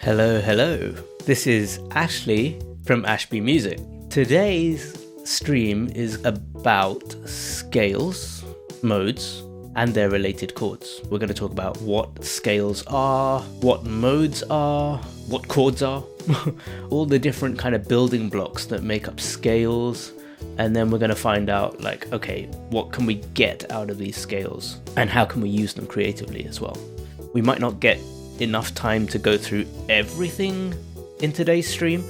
Hello, hello. This is Ashley from Ashbea Music. Today's stream is about scales, modes, and their related chords. We're going to talk about what scales are, what modes are, what chords are, all the different kind of building blocks that make up scales. And then we're going to find out, okay, what can we get out of these scales and how can we use them creatively as well. We might not get enough time to go through everything in today's stream,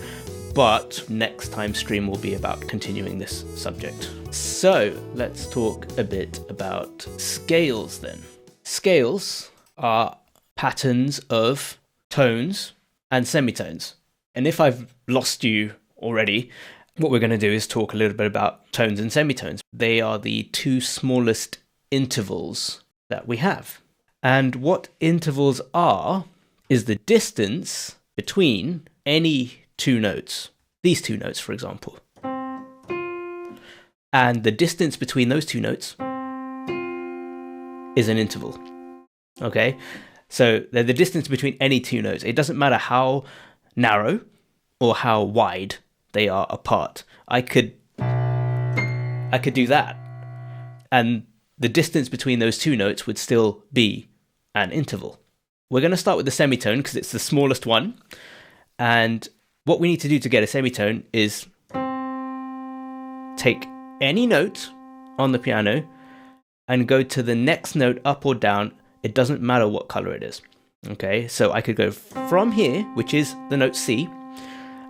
but next time's stream will be about continuing this subject. So let's talk a bit about scales then. Scales are patterns of tones and semitones. And if I've lost you already, what we're going to do is talk a little bit about tones and semitones. They are the two smallest intervals that we have. And what intervals are is the distance between any two notes. These two notes, for example. And the distance between those two notes is an interval. Okay? So they're the distance between any two notes. It doesn't matter how narrow or how wide they are apart. I could do that, and the distance between those two notes would still be an interval. We're going to start with the semitone because it's the smallest one, and what we need to do to get a semitone is take any note on the piano and go to the next note up or down. It doesn't matter what color it is. Okay, so I could go from here, which is the note C,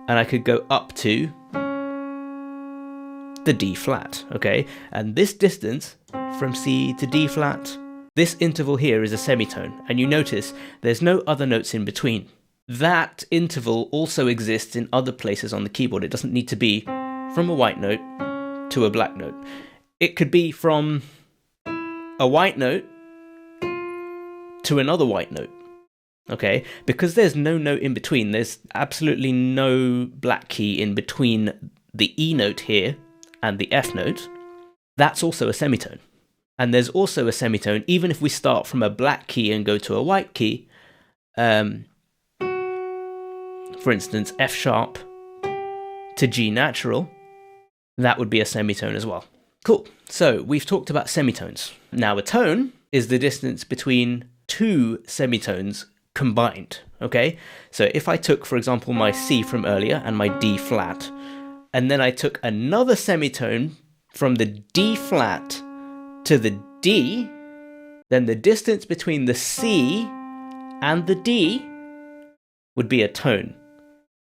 and I could go up to the D flat, okay? And this distance from C to D flat, this interval here is a semitone, and you notice there's no other notes in between. That interval also exists in other places on the keyboard. It doesn't need to be from a white note to a black note. It could be from a white note to another white note. Okay, because there's no note in between, there's absolutely no black key in between the E note here and the F note. That's also a semitone. And there's also a semitone, even if we start from a black key and go to a white key, for instance, F sharp to G natural, that would be a semitone as well. Cool, so we've talked about semitones. Now a tone is the distance between two semitones combined, okay? So if I took, for example, my C from earlier and my D flat, and then I took another semitone from the D flat to the D, then the distance between the C and the D would be a tone.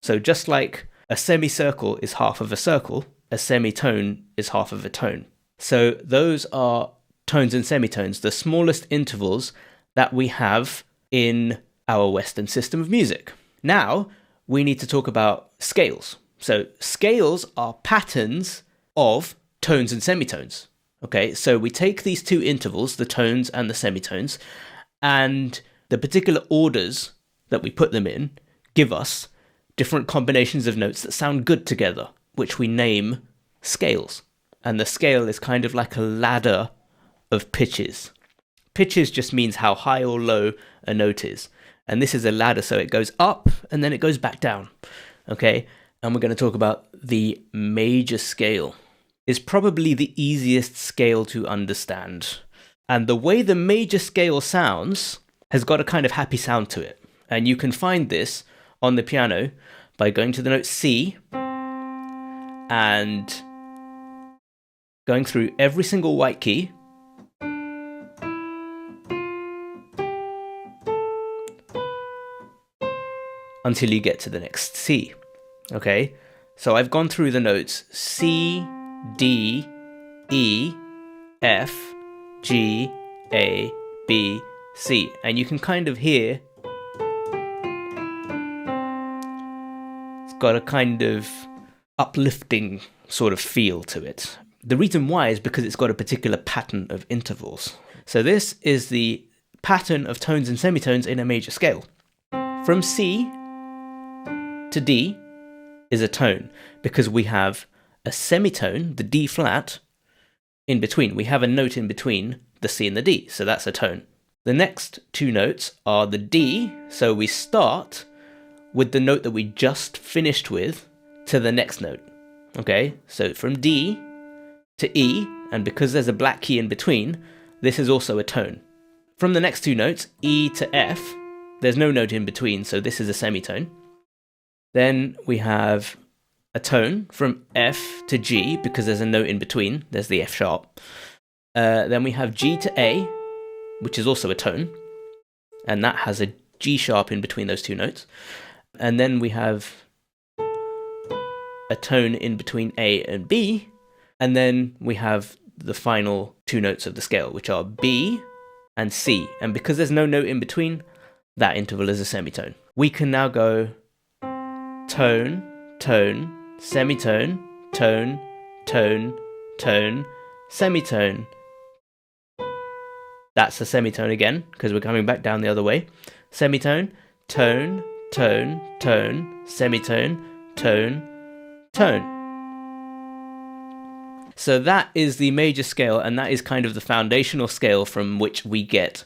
So just like a semicircle is half of a circle, a semitone is half of a tone. So those are tones and semitones, the smallest intervals that we have in our Western system of music. Now, we need to talk about scales. So scales are patterns of tones and semitones. Okay, so we take these two intervals, the tones and the semitones, and the particular orders that we put them in give us different combinations of notes that sound good together, which we name scales. And the scale is kind of like a ladder of pitches. Pitches just means how high or low a note is. And this is a ladder, so it goes up and then it goes back down. Okay, and we're going to talk about the major scale. It's probably the easiest scale to understand. And the way the major scale sounds has got a kind of happy sound to it. And you can find this on the piano by going to the note C and going through every single white key until you get to the next C. Okay? So I've gone through the notes C, D, E, F, G, A, B, C. And you can kind of hear it's got a kind of uplifting sort of feel to it. The reason why is because it's got a particular pattern of intervals. So this is the pattern of tones and semitones in a major scale. From C to D is a tone because we have a semitone, the D flat, in between. We have a note in between the C and the D, so that's a tone. The next two notes are the D, so we start with the note that we just finished with to the next note. Okay, so from D to E, and because there's a black key in between, this is also a tone. From the next two notes, E to F, there's no note in between, so this is a semitone. Then we have a tone from F to G, because there's a note in between, there's the F sharp. Then we have G to A, which is also a tone, and that has a G sharp in between those two notes. And then we have a tone in between A and B, and then we have the final two notes of the scale, which are B and C. And because there's no note in between, that interval is a semitone. We can now go tone, tone, semitone, tone, tone, tone, semitone. That's a semitone again, because we're coming back down the other way. Semitone, tone, tone, tone, semitone, tone, tone. So that is the major scale, and that is kind of the foundational scale from which we get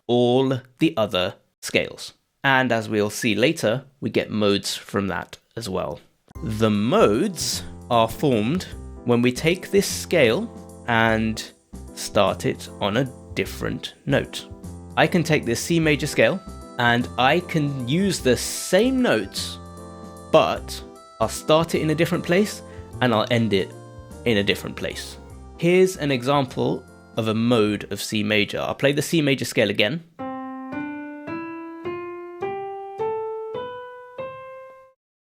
all the other scales. And as we'll see later, we get modes from that as well. The modes are formed when we take this scale and start it on a different note. I can take this C major scale and I can use the same notes, but I'll start it in a different place and I'll end it in a different place. Here's an example of a mode of C major. I'll play the C major scale again.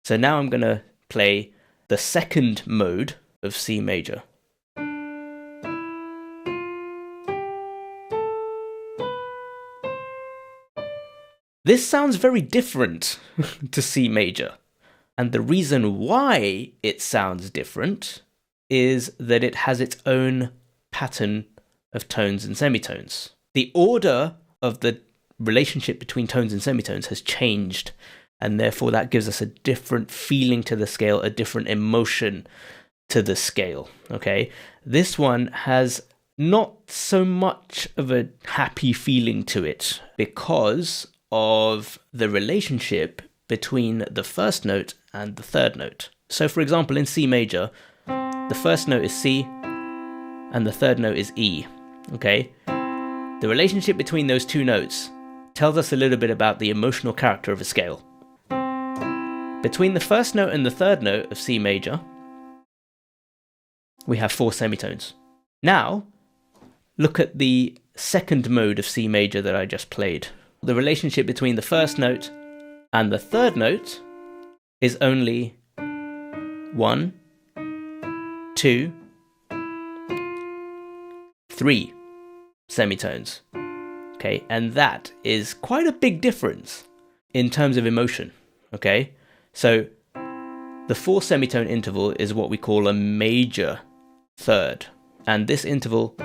So now I'm going to play the second mode of C major. This sounds very different to C major. And the reason why it sounds different is that it has its own pattern of tones and semitones. The order of the relationship between tones and semitones has changed, and therefore that gives us a different feeling to the scale, a different emotion to the scale. Okay, this one has not so much of a happy feeling to it because of the relationship between the first note and the third note. So for example, in C major, the first note is C and the third note is E. Okay, the relationship between those two notes tells us a little bit about the emotional character of a scale. Between the first note and the third note of C major, we have 4 semitones. Now, look at the second mode of C major that I just played. The relationship between the first note and the third note is only 1, 2, 3 semitones. Okay, and that is quite a big difference in terms of emotion. Okay, so the 4 semitone interval is what we call a major third, and this interval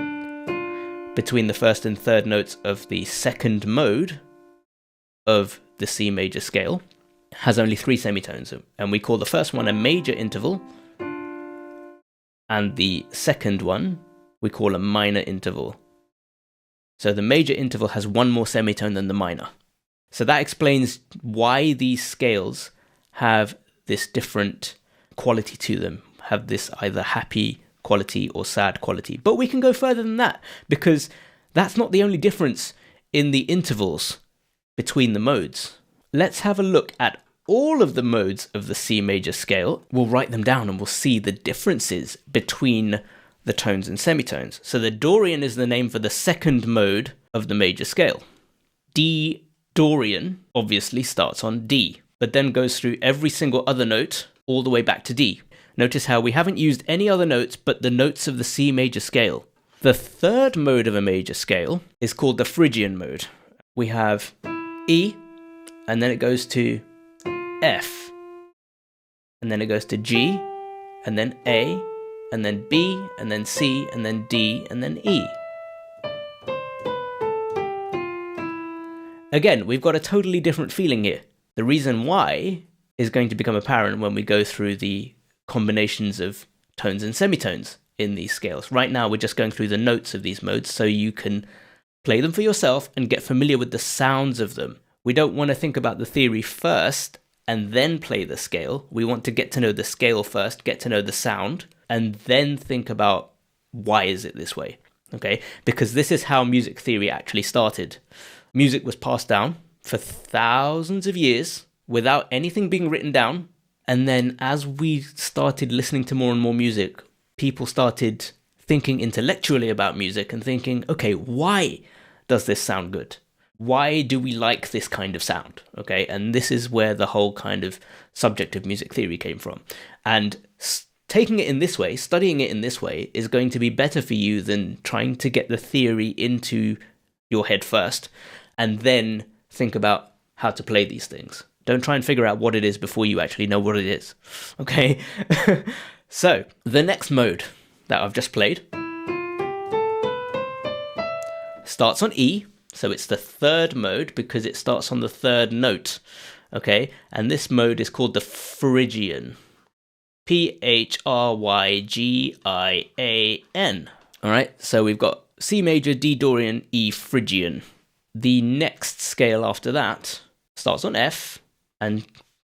between the first and third notes of the second mode of the C major scale has only 3 semitones, and we call the first one a major interval, and the second one we call a minor interval. So the major interval has 1 more semitone than the minor. So that explains why these scales have this different quality to them, have this either happy quality or sad quality. But we can go further than that, because that's not the only difference in the intervals between the modes. Let's have a look at all of the modes of the C major scale. We'll write them down and we'll see the differences between the tones and semitones. So the Dorian is the name for the second mode of the major scale. D Dorian obviously starts on D, but then goes through every single other note all the way back to D. Notice how we haven't used any other notes but the notes of the C major scale. The third mode of a major scale is called the Phrygian mode. We have E, and then it goes to F, and then it goes to G, and then A, and then B, and then C, and then D, and then E. Again, we've got a totally different feeling here. The reason why is going to become apparent when we go through the combinations of tones and semitones in these scales. Right now, we're just going through the notes of these modes so you can play them for yourself and get familiar with the sounds of them. We don't want to think about the theory first and then play the scale. We want to get to know the scale first, get to know the sound, and then think about why is it this way, okay? Because this is how music theory actually started. Music was passed down for thousands of years without anything being written down. And then as we started listening to more and more music, people started thinking intellectually about music and thinking, okay, why does this sound good? Why do we like this kind of sound? Okay, and this is where the whole kind of subject of music theory came from. And taking it in this way, studying it in this way, is going to be better for you than trying to get the theory into your head first and then think about how to play these things. Don't try and figure out what it is before you actually know what it is. Okay? So, the next mode that I've just played starts on E. So it's the third mode because it starts on the third note. Okay? And this mode is called the Phrygian. Phrygian. All right? So we've got C major, D Dorian, E Phrygian. The next scale after that starts on F. And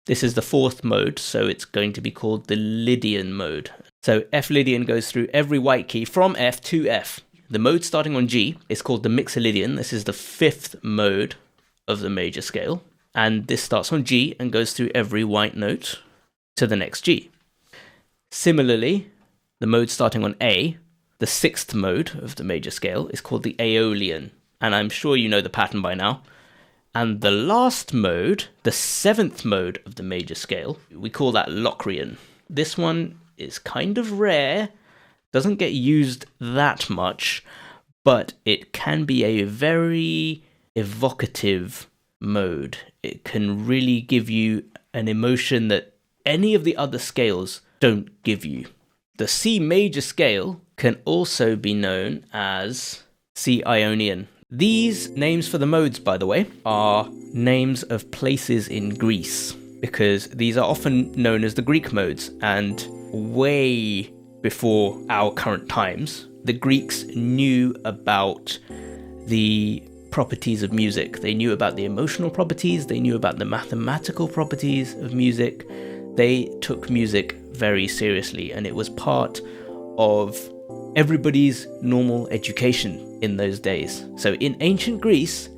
this is the fourth mode, so it's going to be called the Lydian mode. So F Lydian goes through every white key from F to F. The mode starting on G is called the Mixolydian. This is the fifth mode of the major scale. And this starts on G and goes through every white note to the next G. Similarly, the mode starting on A, the sixth mode of the major scale, is called the Aeolian. And I'm sure you know the pattern by now. And the last mode, the seventh mode of the major scale, we call that Locrian. This one is kind of rare, doesn't get used that much, but it can be a very evocative mode. It can really give you an emotion that any of the other scales don't give you. The C major scale can also be known as C Ionian. These names for the modes, by the way, are names of places in Greece, because these are often known as the Greek modes, and way before our current times, the Greeks knew about the properties of music. They knew about the emotional properties, they knew about the mathematical properties of music. They took music very seriously, and it was part of everybody's normal education in those days. So in ancient Greece,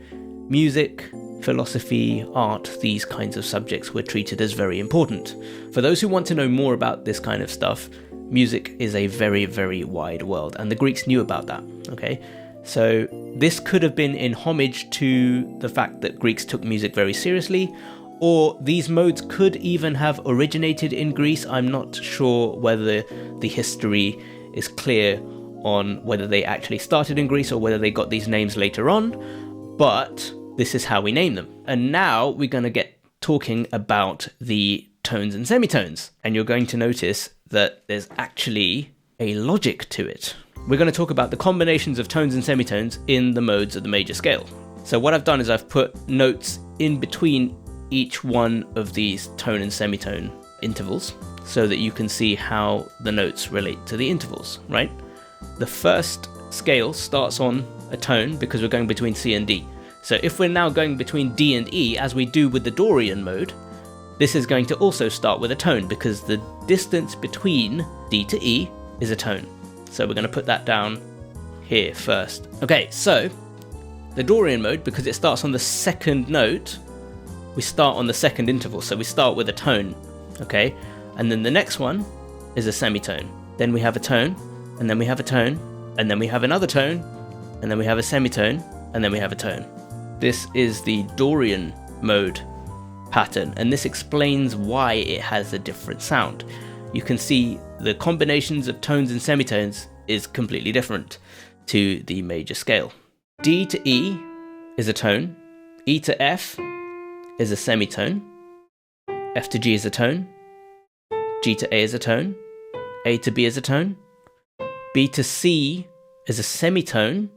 music, philosophy, art, these kinds of subjects were treated as very important. For those who want to know more about this kind of stuff, music is a very, very wide world, and the Greeks knew about that, okay? So this could have been in homage to the fact that Greeks took music very seriously, or these modes could even have originated in Greece. I'm not sure whether the history is clear on whether they actually started in Greece or whether they got these names later on, but this is how we name them. And now we're going to get talking about the tones and semitones, and you're going to notice that there's actually a logic to it. We're going to talk about the combinations of tones and semitones in the modes of the major scale. So what I've done is I've put notes in between each one of these tone and semitone intervals so that you can see how the notes relate to the intervals, right? The first scale starts on a tone because we're going between C and D. So if we're now going between D and E, as we do with the Dorian mode, this is going to also start with a tone because the distance between D to E is a tone. So we're going to put that down here first. Okay, so the Dorian mode, because it starts on the second note, we start on the second interval. So we start with a tone, okay? And then the next one is a semitone. Then we have a tone, and then we have a tone, and then we have another tone, and then we have a semitone, and then we have a tone. This is the Dorian mode pattern, and this explains why it has a different sound. You can see the combinations of tones and semitones is completely different to the major scale. D to E is a tone, E to F is a semitone, F to G is a tone, G to A is a tone, A to B is a tone, B to C is a semitone,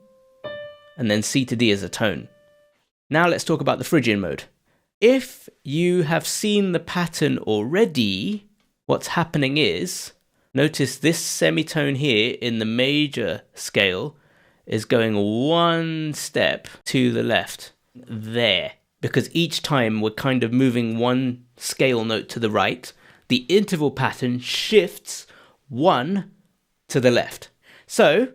and then C to D is a tone. Now let's talk about the Phrygian mode. If you have seen the pattern already, what's happening is, notice this semitone here in the major scale is going one step to the left, there. because each time we're kind of moving one scale note to the right, the interval pattern shifts one to the left. So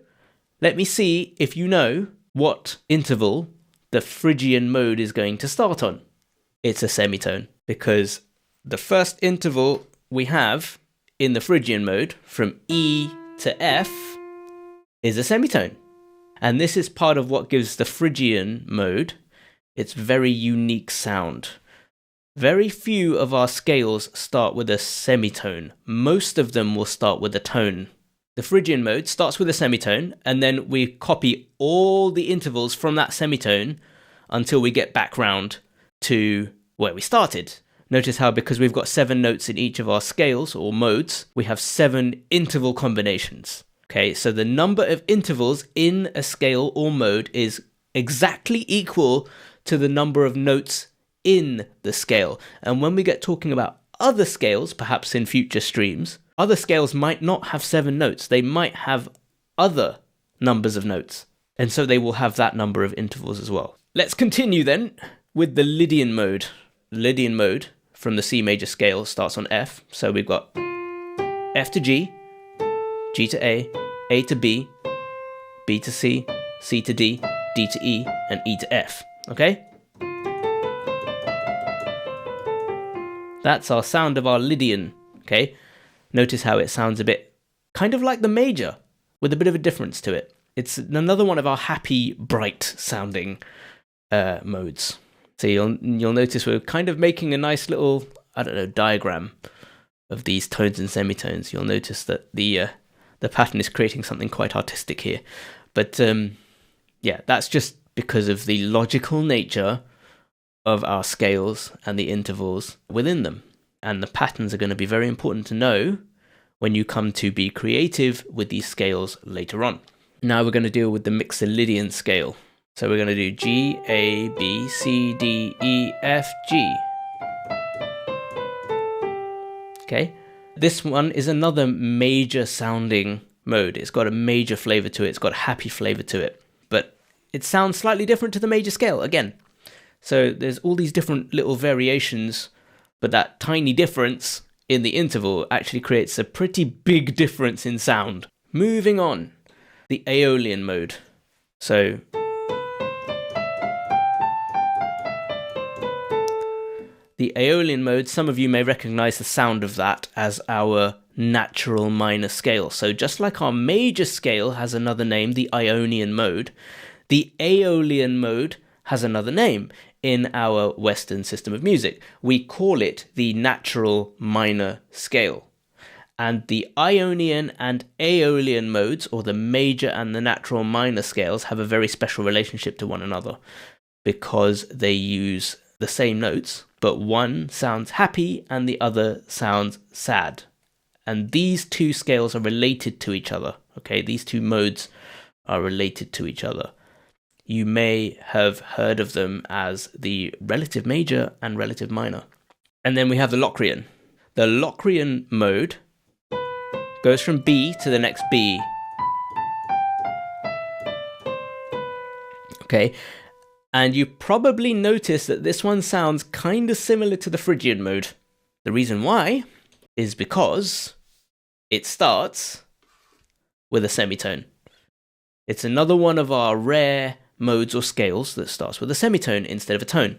let me see if you know what interval the Phrygian mode is going to start on. It's a semitone, because the first interval we have in the Phrygian mode from E to F is a semitone. And this is part of what gives the Phrygian mode its very unique sound. Very few of our scales start with a semitone. Most of them will start with a tone. The Phrygian mode starts with a semitone, and then we copy all the intervals from that semitone until we get back round to where we started. Notice how, because we've got 7 notes in each of our scales or modes, we have 7 interval combinations. Okay, so the number of intervals in a scale or mode is exactly equal to the number of notes in the scale. And when we get talking about other scales, perhaps in future streams, other scales might not have 7 notes. They might have other numbers of notes. And so they will have that number of intervals as well. Let's continue then with the Lydian mode. Lydian mode from the C major scale starts on F. So we've got F to G, G to A to B, B to C, C to D, D to E, and E to F. Okay? That's our sound of our Lydian. Okay? Notice how it sounds a bit kind of like the major, with a bit of a difference to it. It's another one of our happy, bright sounding modes. So you'll notice we're kind of making a nice little, diagram of these tones and semitones. You'll notice that the pattern is creating something quite artistic here. But that's just because of the logical nature of our scales and the intervals within them. And the patterns are going to be very important to know when you come to be creative with these scales later on. Now we're going to deal with the Mixolydian scale. So we're going to do G, A, B, C, D, E, F, G. Okay, this one is another major sounding mode. It's got a major flavor to it. It's got a happy flavor to it. But it sounds slightly different to the major scale again. So there's all these different little variations, but that tiny difference in the interval actually creates a pretty big difference in sound. Moving on, the Aeolian mode. So the Aeolian mode, some of you may recognize the sound of that as our natural minor scale. So just like our major scale has another name, the Ionian mode, the Aeolian mode has another name in our Western system of music. We call it the natural minor scale. And the Ionian and Aeolian modes, or the major and the natural minor scales, have a very special relationship to one another because they use the same notes, but one sounds happy and the other sounds sad. And these two scales are related to each other, okay? These two modes are related to each other. You may have heard of them as the relative major and relative minor. And then we have the Locrian. The Locrian mode goes from B to the next B. Okay, and you probably notice that this one sounds kind of similar to the Phrygian mode. The reason why is because it starts with a semitone. It's another one of our rare modes or scales that starts with a semitone instead of a tone.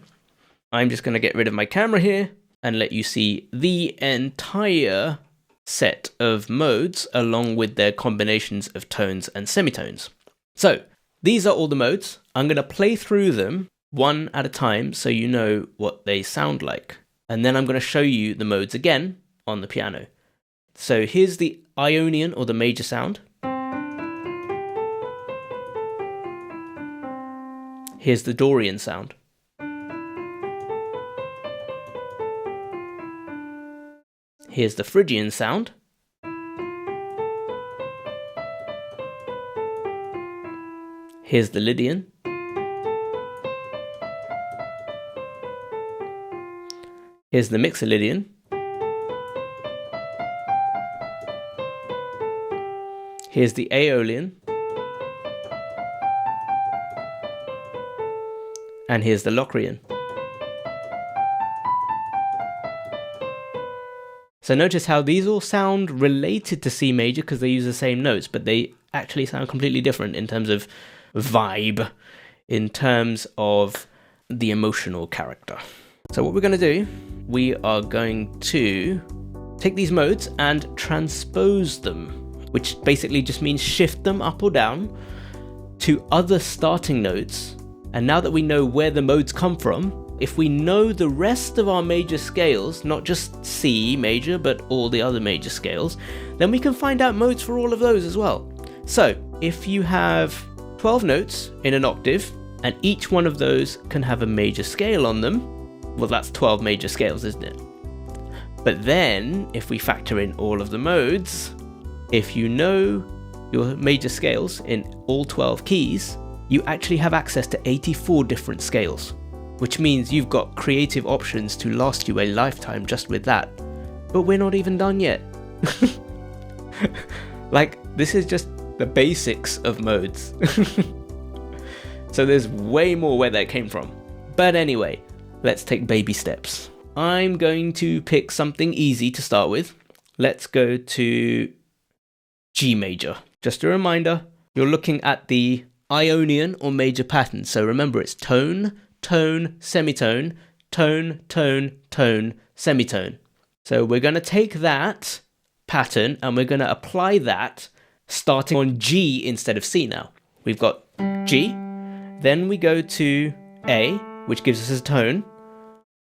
I'm just going to get rid of my camera here and let you see the entire set of modes along with their combinations of tones and semitones. So these are all the modes. I'm going to play through them one at a time so you know what they sound like. And then I'm going to show you the modes again on the piano. So here's the Ionian or the major sound. Here's the Dorian sound. Here's the Phrygian sound. Here's the Lydian. Here's the Mixolydian. Here's the Aeolian. And here's the Locrian. So notice how these all sound related to C major because they use the same notes, but they actually sound completely different in terms of vibe, in terms of the emotional character. So what we're going to do, we are going to take these modes and transpose them, which basically just means shift them up or down to other starting notes. And now that we know where the modes come from, if we know the rest of our major scales, not just C major, but all the other major scales, then we can find out modes for all of those as well. So if you have 12 notes in an octave, and each one of those can have a major scale on them, well, that's 12 major scales, isn't it? But then, if we factor in all of the modes, if you know your major scales in all 12 keys, you actually have access to 84 different scales, which means you've got creative options to last you a lifetime just with that. But we're not even done yet. Like, this is just the basics of modes. So there's way more where that came from. But anyway, let's take baby steps. I'm going to pick something easy to start with. Let's go to G major. Just a reminder, you're looking at the Ionian or major pattern. So remember, it's tone, tone, semitone, tone, tone, tone, semitone. So we're going to take that pattern and we're going to apply that starting on G instead of C now. We've got G, then we go to A, which gives us a tone.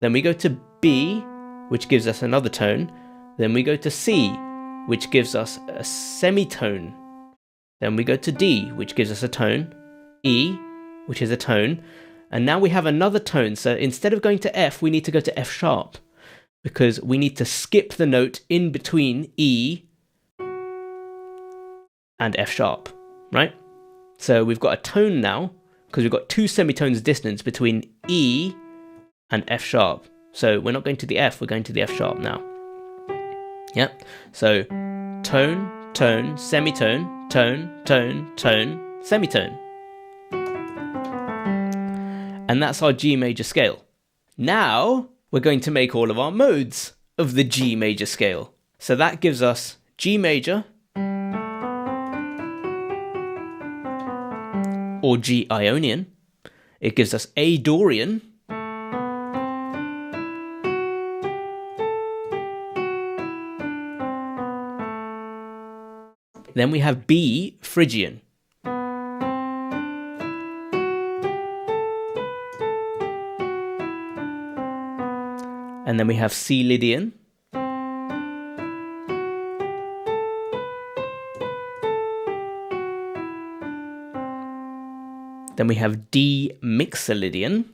Then we go to B, which gives us another tone. Then we go to C, which gives us a semitone. Then we go to D, which gives us a tone. E, which is a tone. And now we have another tone. So instead of going to F, we need to go to F sharp, because we need to skip the note in between E and F sharp, right? So we've got a tone now, because we've got two semitones distance between E and F sharp. So we're not going to the F, we're going to the F sharp now. Yep. So tone, tone, semitone, tone, tone, tone, semitone. And that's our G major scale. Now we're going to make all of our modes of the G major scale. So that gives us G major, or G Ionian. It gives us A Dorian. Then we have B Phrygian. And then we have C Lydian. Then we have D Mixolydian.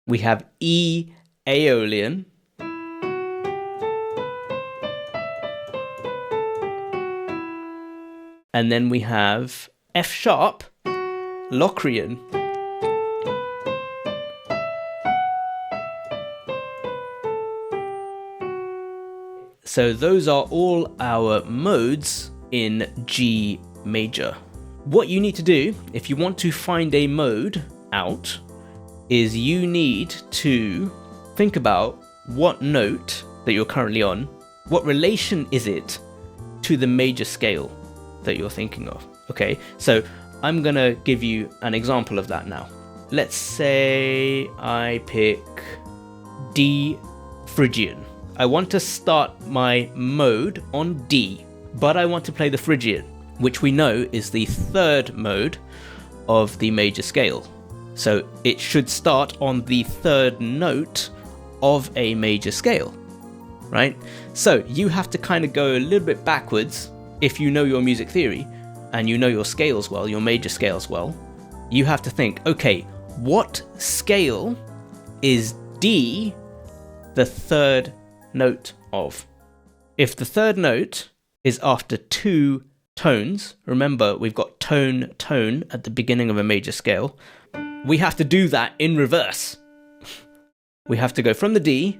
We have E Aeolian. And then we have F sharp Locrian. So those are all our modes in G major. What you need to do if you want to find a mode out is you need to think about what note that you're currently on, what relation is it to the major scale that you're thinking of. Okay, so I'm gonna give you an example of that now. Let's say I pick D Phrygian. I want to start my mode on D, but I want to play the Phrygian, which we know is the third mode of the major scale. So it should start on the third note of a major scale, right? So you have to kind of go a little bit backwards if you know your music theory and you know your scales well, your major scales well. You have to think, okay, what scale is D the third note of? If the third note is after two tones, remember we've got tone, tone at the beginning of a major scale, we have to do that in reverse. We have to go from the D,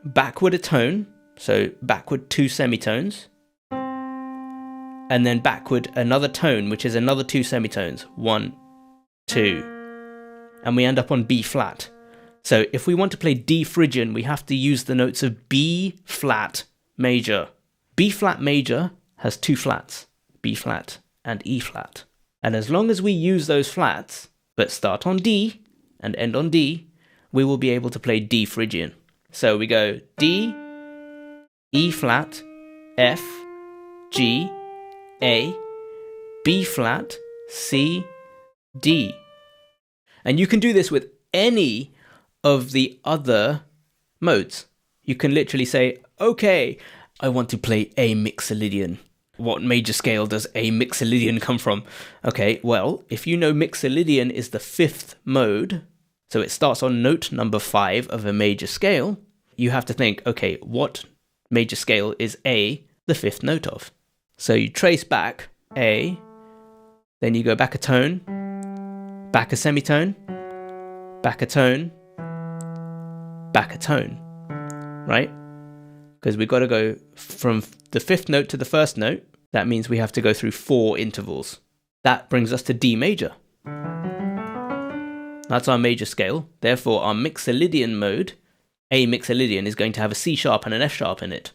backward a tone, so backward two semitones, and then backward another tone, which is another two semitones. 1, 2, and we end up on B flat. So if we want to play D Phrygian, we have to use the notes of B flat major. B flat major has two flats, B flat and E flat. And as long as we use those flats, but start on D and end on D, we will be able to play D Phrygian. So we go D, E flat, F, G, A, B flat, C, D. And you can do this with any of the other modes. You can literally say, okay, I want to play a Mixolydian. What major scale does a Mixolydian come from? Okay, well, if you know Mixolydian is the fifth mode, so it starts on note number 5 of a major scale, you have to think, okay, what major scale is A the fifth note of? So you trace back A, then you go back a tone, back a semitone, back a tone, back a tone, right? Because we've got to go from the fifth note to the first note. That means we have to go through 4 intervals. That brings us to D major. That's our major scale. Therefore, our Mixolydian mode, A Mixolydian, is going to have a C sharp and an F sharp in it.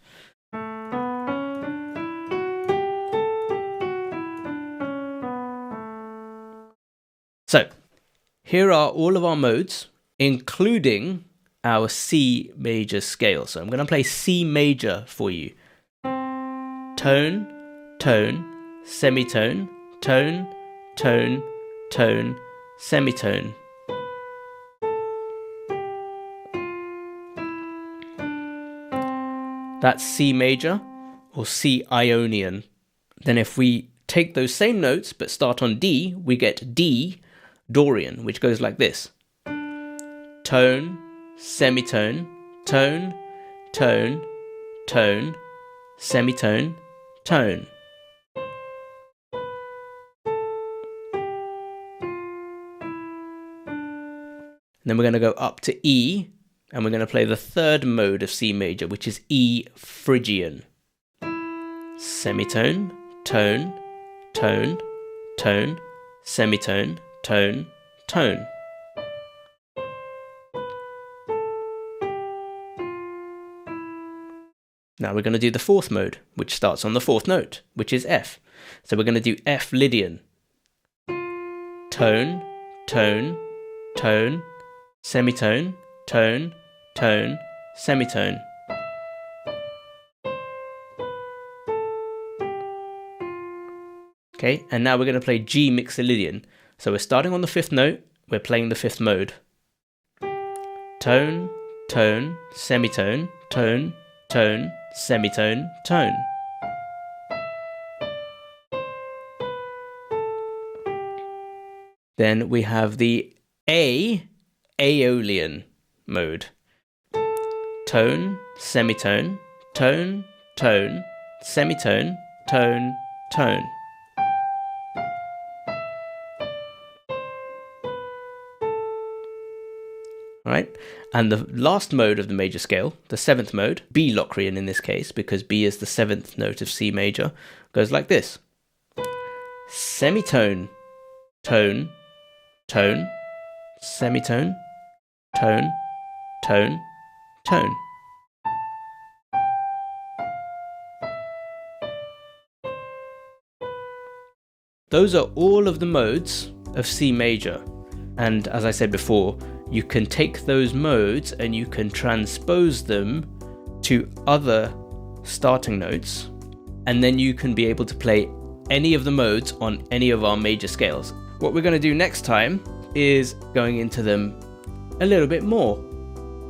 So, here are all of our modes, including our C major scale. So I'm going to play C major for you. Tone, tone, semitone, tone, tone, tone, semitone. That's C major or C Ionian. Then if we take those same notes but start on D, we get D Dorian, which goes like this. Tone, semitone, tone, tone, tone, semitone, tone. And then we're going to go up to E, and we're going to play the third mode of C major, which is E Phrygian. Semitone, tone, tone, tone, semitone, tone, tone. Now we're going to do the fourth mode, which starts on the fourth note, which is F. So we're going to do F Lydian. Tone, tone, tone, semitone, tone, tone, semitone. Okay, and now we're going to play G Mixolydian. So we're starting on the fifth note, we're playing the fifth mode. Tone, tone, semitone, tone, tone, semitone, tone. Then we have the A Aeolian mode. Tone, semitone, tone, tone, semitone, tone, tone. Right? And the last mode of the major scale, the seventh mode, B Locrian in this case, because B is the seventh note of C major, goes like this. Semitone, tone, tone, semitone, tone, tone, tone. Those are all of the modes of C major. And as I said before, you can take those modes and you can transpose them to other starting notes, and then you can be able to play any of the modes on any of our major scales. What we're going to do next time is going into them a little bit more,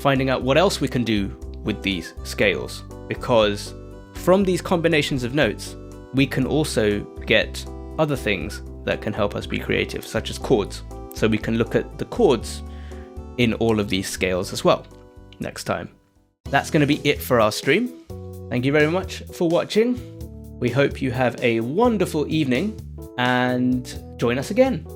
finding out what else we can do with these scales, because from these combinations of notes, we can also get other things that can help us be creative, such as chords. So we can look at the chords in all of these scales as well next time. That's going to be it for our stream. Thank you very much for watching. We hope you have a wonderful evening and join us again.